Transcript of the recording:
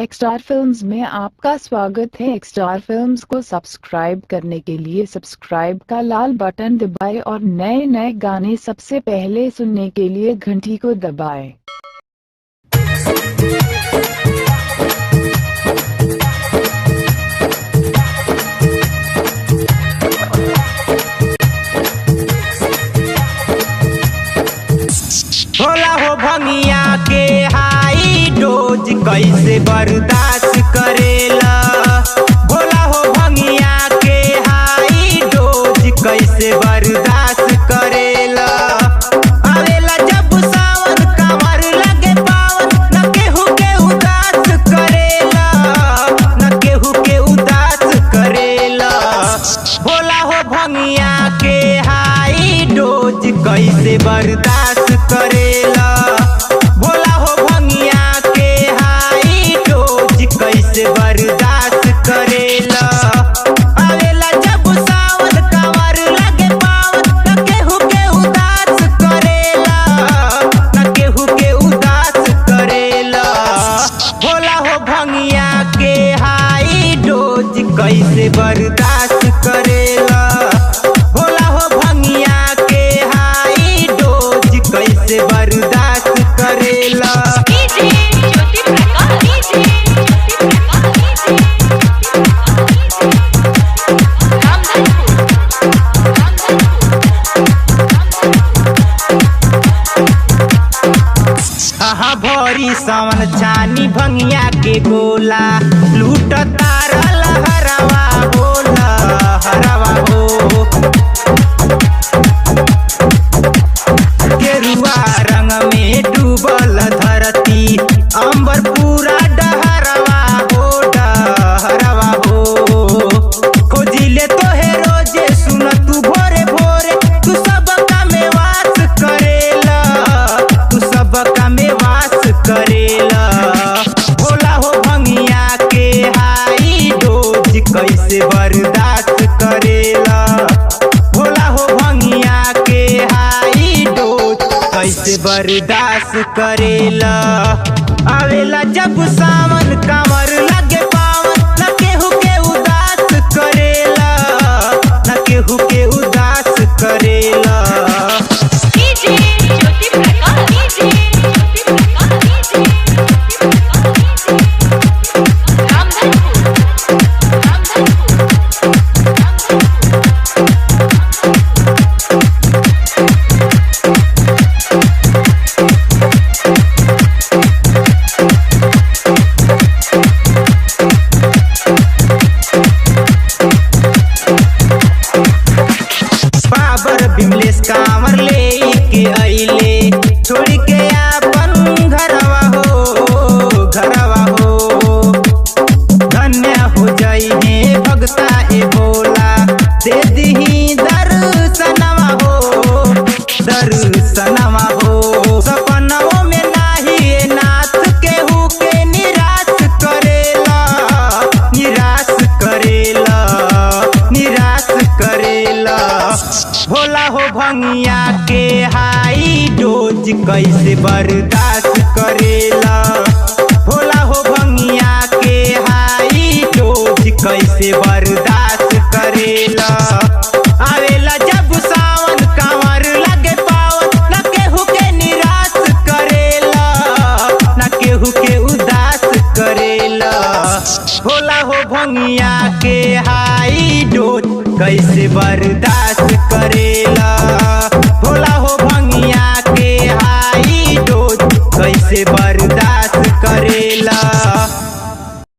X star films में आपका स्वागत है। एक्सस्टार फिल्म्स को सब्सक्राइब करने के लिए सब्सक्राइब का लाल बटन दबाएं और नए नए गाने सबसे पहले सुनने के लिए घंटी को दबाएं। भोला हो भंगिया के हाई डोज कैसे बर्दाश्त करेला। भोला हो भंगिया के हाई डोज कैसे बर्दाश्त करेला। आवेला जब सावन कमर लगे पावन न केहू के उदास करेला, न केहू के उदास करेला। भोला हो भंगिया के हाई डोज कैसे बर्दाश्त करेला। भोला हो भंगिया के हाई डोज कैसे बर्दाश्त करेला। आवेला जब सावन कमर लगे पावन न केहू के उदास करेला, न केहू के उदास करेला। भोला हो भंगिया के हाई डोज कैसे बर्दाश्त करेला। भोला हो भंगिया के हाई डोज कैसे बर्दाश्त करेला। हाँ भरी सावन छानी भंगिया के गोला लूट तारल हरवा बोला हरवा हो। गेरुआ रंग में डूबल धरती अंबर पूरा डहरवा हो डहरवा हो। खोजिले तोहे रोजे सुन तू भोरे भोरे तू सबका में वास करेला, तू सबका में वास करेला। भोला हो भंगिया के हाई डोज कैसे बर्दाश्त करेला। भोला हो भंगिया के हाई डोज कैसे बर्दाश्त करेला। आवेला जब सावन कमर लगे पावन न केहू के उदास करेला, न केहू के उदास करेला। बिमलेश कांवर ले के अइले छोड़ के आपन घरवा हो घरवा हो। धन्य हो जाई है भगता ए भोला दे दीही दर्शनवा हो दर्शनवा हो। सपनों में नाही नाथ केहू के निराश करेला, निराश करेला, निराश करेला। भोला हो भंगिया के हाई डोज कैसे बर्दाश्त करेला। भोला हो भंगिया के हाई डोज कैसे बर्दाश्त करेला। आवेला जब सावन कमर लगे पावन न केहू के निराश करेला, न केहू के उदास करेला। भोला हो भंगिया के हाई डोज कैसे बर्दाश्त करेला। भोला हो भंगिया के हाई डोज कैसे